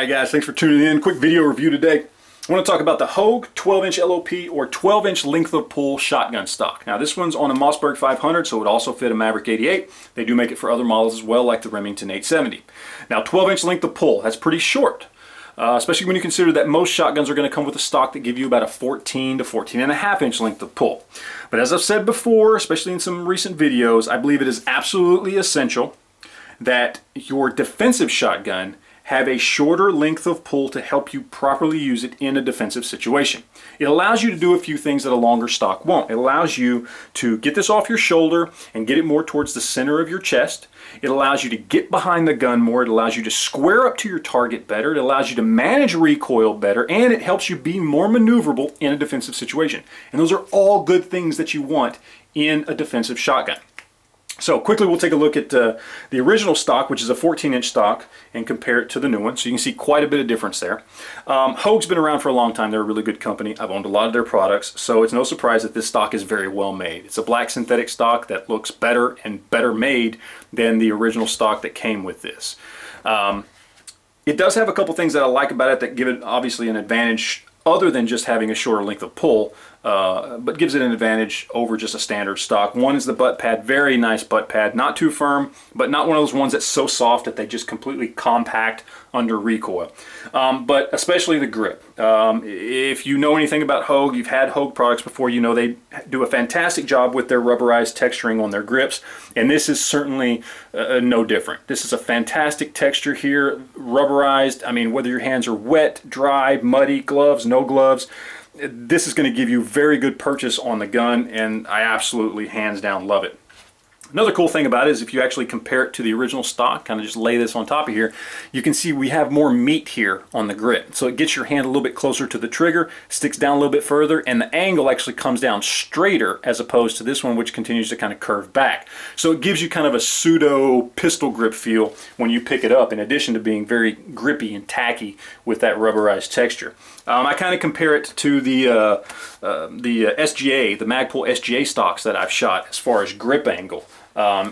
Alright guys, thanks for tuning in. Quick video review today. I want to talk about the Hogue 12-inch LOP or 12-inch length of pull shotgun stock. Now this one's on a Mossberg 500, so it would also fit a Maverick 88. They do make it for other models as well, like the Remington 870. Now 12-inch length of pull, that's pretty short. Especially when you consider that most shotguns are going to come with a stock that give you about a 14 to 14.5 inch length of pull. But as I've said before, especially in some recent videos, I believe it is absolutely essential that your defensive shotgun have a shorter length of pull to help you properly use it in a defensive situation. It allows you to do a few things that a longer stock won't. It allows you to get this off your shoulder and get it more towards the center of your chest. It allows you to get behind the gun more. It allows you to square up to your target better. It allows you to manage recoil better, and it helps you be more maneuverable in a defensive situation. And those are all good things that you want in a defensive shotgun. So quickly we'll take a look at the original stock, which is a 14-inch stock, and compare it to the new one. So you can see quite a bit of difference there. Hogue's been around for a long time. They're a really good company. I've owned a lot of their products, so it's no surprise that this stock is very well made. It's a black synthetic stock that looks better and better made than the original stock that came with this. It does have a couple things that I like about it that give it obviously an advantage other than just having a shorter length of pull, but gives it an advantage over just a standard stock. One is the butt pad, very nice butt pad, not too firm, but not one of those ones that's so soft that they just completely compact under recoil. But especially the grip. If you know anything about Hogue, you've had Hogue products before, you know they do a fantastic job with their rubberized texturing on their grips, and this is certainly no different. This is a fantastic texture here, rubberized. I mean, whether your hands are wet, dry, muddy, gloves, no gloves, this is going to give you very good purchase on the gun, and I absolutely hands down love it. Another cool thing about it is if you actually compare it to the original stock, kind of just lay this on top of here, you can see we have more meat here on the grip. So it gets your hand a little bit closer to the trigger, sticks down a little bit further, and the angle actually comes down straighter as opposed to this one, which continues to kind of curve back. So it gives you kind of a pseudo pistol grip feel when you pick it up, in addition to being very grippy and tacky with that rubberized texture. I kind of compare it to the SGA, the Magpul SGA stocks that I've shot as far as grip angle.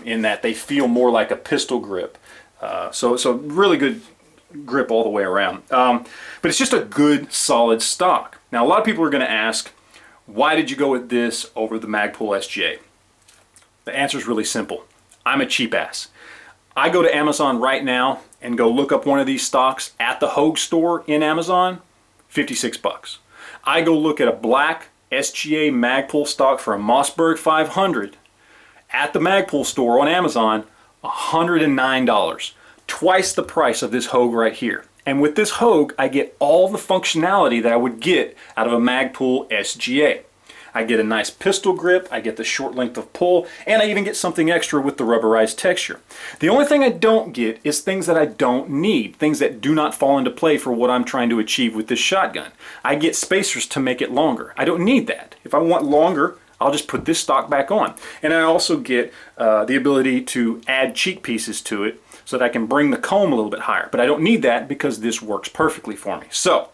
In that they feel more like a pistol grip. So really good grip all the way around. But it's just a good, solid stock. Now, a lot of people are going to ask, why did you go with this over the Magpul SGA? The answer is really simple. I'm a cheap ass. I go to Amazon right now and go look up one of these stocks at the Hogue store in Amazon, 56 bucks. I go look at a black SGA Magpul stock for a Mossberg 500 at the Magpul store on Amazon, $109. Twice the price of this Hogue right here. And with this Hogue, I get all the functionality that I would get out of a Magpul SGA. I get a nice pistol grip, I get the short length of pull, and I even get something extra with the rubberized texture. The only thing I don't get is things that I don't need, things that do not fall into play for what I'm trying to achieve with this shotgun. I get spacers to make it longer. I don't need that. If I want longer, I'll just put this stock back on. And I also get the ability to add cheek pieces to it so that I can bring the comb a little bit higher. But I don't need that because this works perfectly for me. So,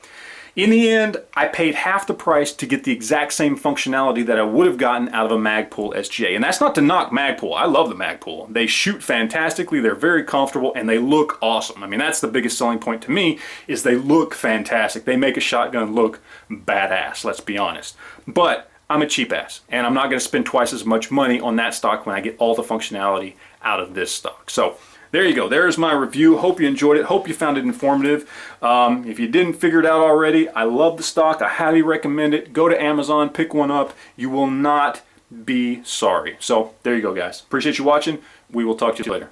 in the end, I paid half the price to get the exact same functionality that I would have gotten out of a Magpul SGA. And that's not to knock Magpul. I love the Magpul. They shoot fantastically, they're very comfortable, and they look awesome. I mean, that's the biggest selling point to me, is they look fantastic. They make a shotgun look badass, let's be honest. But I'm a cheap ass, and I'm not going to spend twice as much money on that stock when I get all the functionality out of this stock. So there you go. There's my review. Hope you enjoyed it. Hope you found it informative. If you didn't figure it out already, I love the stock. I highly recommend it. Go to Amazon, pick one up. You will not be sorry. So there you go, guys. Appreciate you watching. We will talk to you later.